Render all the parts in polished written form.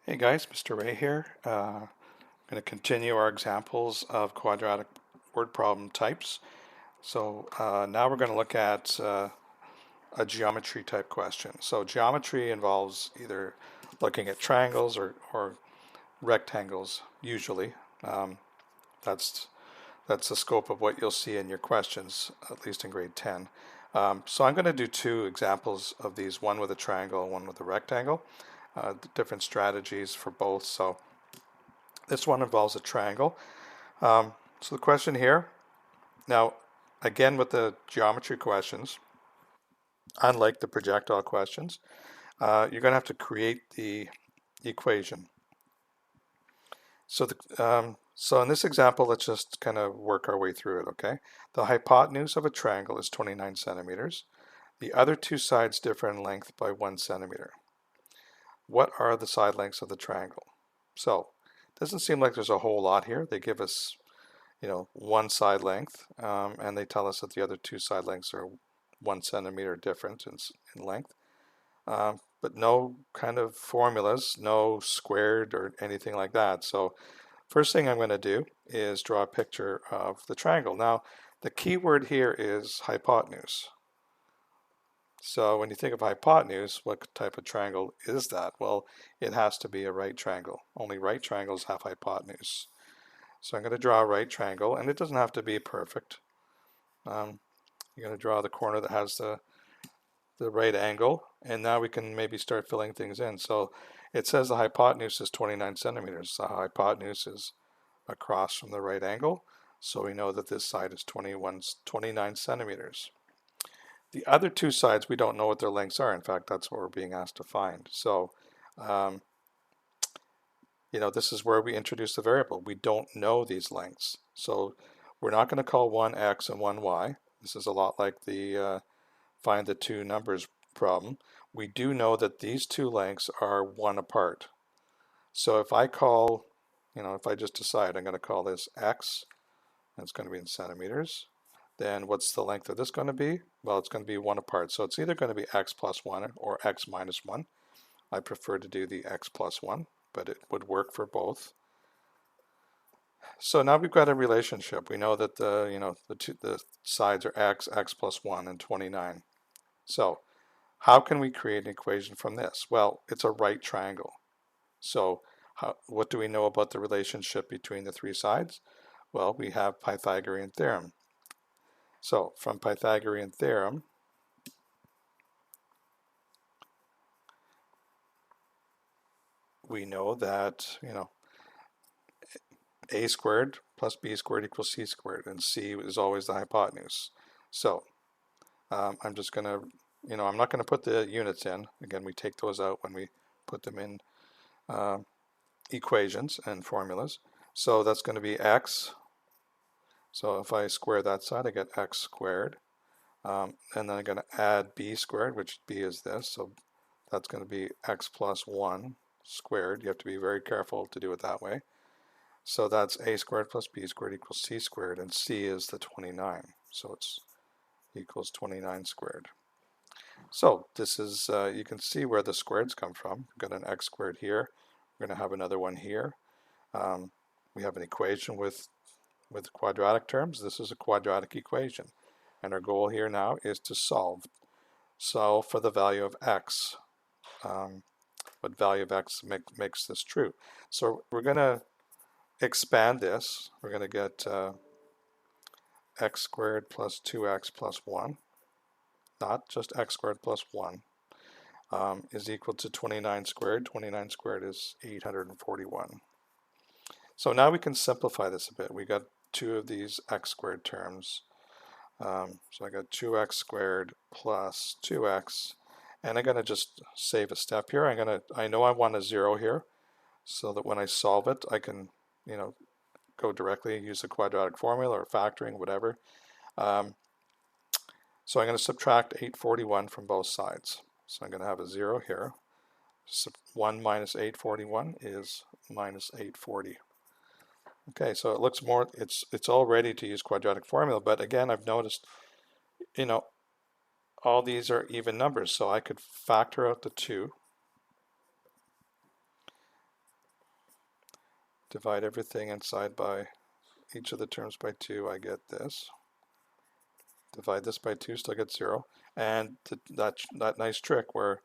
Hey guys, Mr. Ray here. I'm going to continue our examples of quadratic word problem types. Now we're going to look at a geometry type question. So geometry involves either looking at triangles or rectangles usually. Um, that's that's the scope of what you'll see in your questions, at least in grade 10. So I'm going to do two examples of these, one with a triangle and one with a rectangle. Different strategies for both. So this one involves a triangle. So the question here, now again with the geometry questions, unlike the projectile questions, you're going to have to create the equation. So in this example, let's just kind of work our way through it, okay? The hypotenuse of a triangle is 29 centimeters. The other two sides differ in length by 1 centimeter. What are the side lengths of the triangle? So it doesn't seem like there's a whole lot here. They give us one side length, and they tell us that the other two side lengths are 1 centimeter different in length. But no kind of formulas, no squared or anything like that. So first thing I'm going to do is draw a picture of the triangle. Now, the key word here is hypotenuse. So when you think of hypotenuse, what type of triangle is that? Well, it has to be a right triangle. Only right triangles have hypotenuse. So I'm going to draw a right triangle, and it doesn't have to be perfect. You're going to draw the corner that has the right angle, and now we can maybe start filling things in. So it says the hypotenuse is 29 centimeters. The hypotenuse is across from the right angle, so we know that this side is 29 centimeters. The other two sides, we don't know what their lengths are. In fact, that's what we're being asked to find. So, this is where we introduce the variable. We don't know these lengths. So we're not going to call one x and one y. This is a lot like the find the two numbers problem. We do know that these two lengths are 1 apart. So if I call, if I just decide I'm going to call this x, and it's going to be in centimeters, then what's the length of this going to be? Well, it's going to be 1 apart. So it's either going to be x plus 1 or x minus 1. I prefer to do the x plus 1, but it would work for both. So now we've got a relationship. We know that the sides are x plus 1, and 29. So how can we create an equation from this? Well, it's a right triangle. So what do we know about the relationship between the three sides? Well, we have Pythagorean theorem. So from Pythagorean theorem, we know that, a squared plus b squared equals c squared, and c is always the hypotenuse. So I'm just going to, I'm not going to put the units in. Again, we take those out when we put them in equations and formulas. So that's going to be x. So if I square that side, I get x squared. And then I'm going to add b squared, which b is this. So that's going to be x plus 1 squared. You have to be very careful to do it that way. So that's a squared plus b squared equals c squared, and c is the 29. So it's equals 29 squared. So this is, you can see where the squareds come from. We've got an x squared here. We're going to have another one here. We have an equation with quadratic terms. This is a quadratic equation. And our goal here now is to solve for the value of x. What value of x makes this true? So we're going to expand this. We're going to get x squared plus 2x plus 1, not just x squared plus 1, is equal to 29 squared. 29 squared is 841. So now we can simplify this a bit. We got two of these x squared terms. So I got 2x squared plus 2x, and I'm going to just save a step here. I know I want a 0 here, so that when I solve it, I can, go directly, use the quadratic formula or factoring, whatever. So I'm going to subtract 841 from both sides. So I'm going to have a 0 here. 1 minus 841 is minus 840. Okay, so it looks more, it's all ready to use quadratic formula, but again, I've noticed, all these are even numbers, so I could factor out the 2. divide everything inside by each of the terms by 2, I get this. Divide this by 2, still get 0. And that nice trick where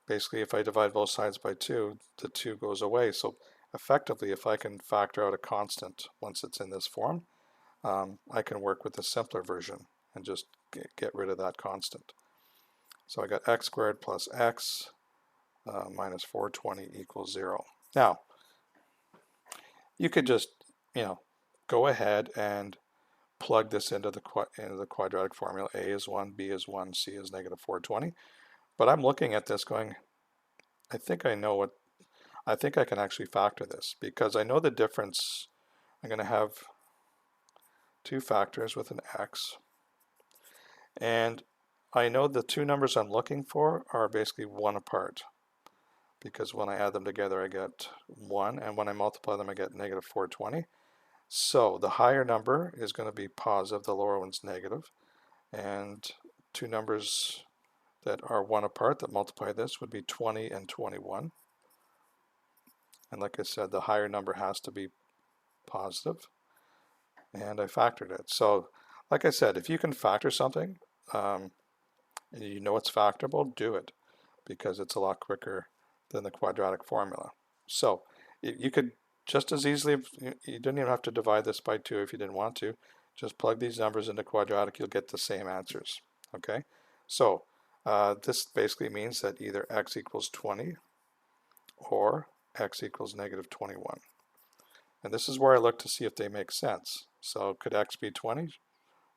basically if I divide both sides by 2, the 2 goes away. So effectively, if I can factor out a constant once it's in this form, I can work with the simpler version and just get rid of that constant. So I got x squared plus x minus 420 equals 0. Now, you could just, go ahead and plug this into the quadratic formula. A is 1, B is 1, C is negative 420. But I'm looking at this going, I think I can actually factor this because I know the difference. I'm going to have two factors with an x. And I know the two numbers I'm looking for are basically 1 apart, because when I add them together I get 1, and when I multiply them I get negative 420. So the higher number is going to be positive, the lower one's negative, and two numbers that are 1 apart that multiply this would be 20 and 21. And like I said, the higher number has to be positive, and I factored it. So like I said, if you can factor something, and you know it's factorable, do it, because it's a lot quicker than the quadratic formula. So you could just as easily, you didn't even have to divide this by 2 if you didn't want to. Just plug these numbers into quadratic, you'll get the same answers. Okay, so this basically means that either x equals 20 or x equals negative 21. And this is where I look to see if they make sense. So could x be 20?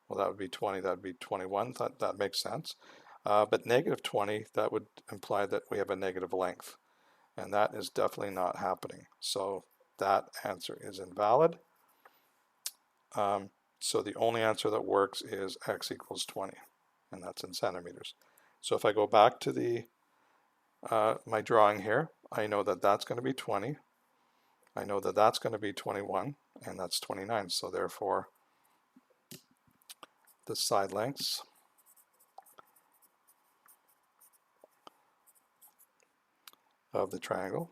Well, that would be 20, that would be 21, that makes sense. But negative 20, that would imply that we have a negative length. And that is definitely not happening. So that answer is invalid. So the only answer that works is x equals 20, and that's in centimeters. So if I go back to the my drawing here, I know that that's going to be 20. I know that that's going to be 21, and that's 29. So therefore, the side lengths of the triangle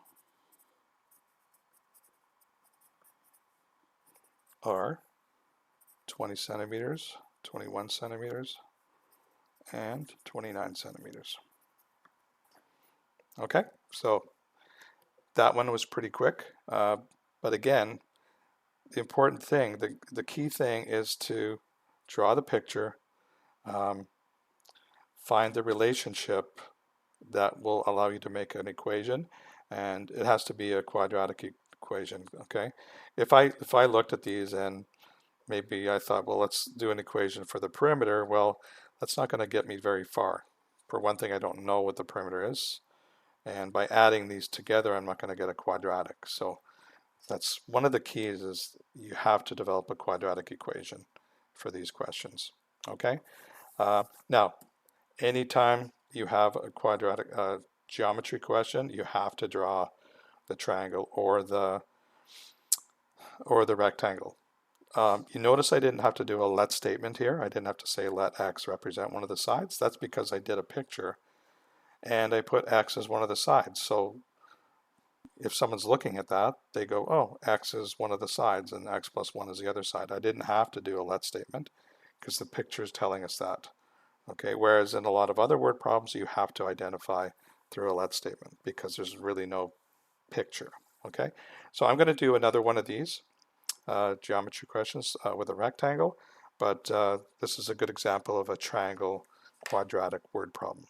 are 20 centimeters, 21 centimeters, and 29 centimeters. Okay, so that one was pretty quick, but again, the important thing, the key thing is to draw the picture, find the relationship that will allow you to make an equation, and it has to be a quadratic equation. Okay, if I looked at these and maybe I thought, well, let's do an equation for the perimeter, well, that's not going to get me very far. For one thing, I don't know what the perimeter is, and by adding these together I'm not going to get a quadratic. So that's one of the keys, is you have to develop a quadratic equation for these questions. Okay, now anytime you have a quadratic geometry question, you have to draw the triangle or the rectangle. You notice I didn't have to do a let statement here. I didn't have to say let x represent one of the sides. That's because I did a picture and I put x as one of the sides. So if someone's looking at that, they go, oh, x is one of the sides and x plus 1 is the other side. I didn't have to do a let statement because the picture is telling us that. Okay, whereas in a lot of other word problems, you have to identify through a let statement because there's really no picture. Okay, so I'm going to do another one of these geometry questions with a rectangle, but this is a good example of a triangle quadratic word problem.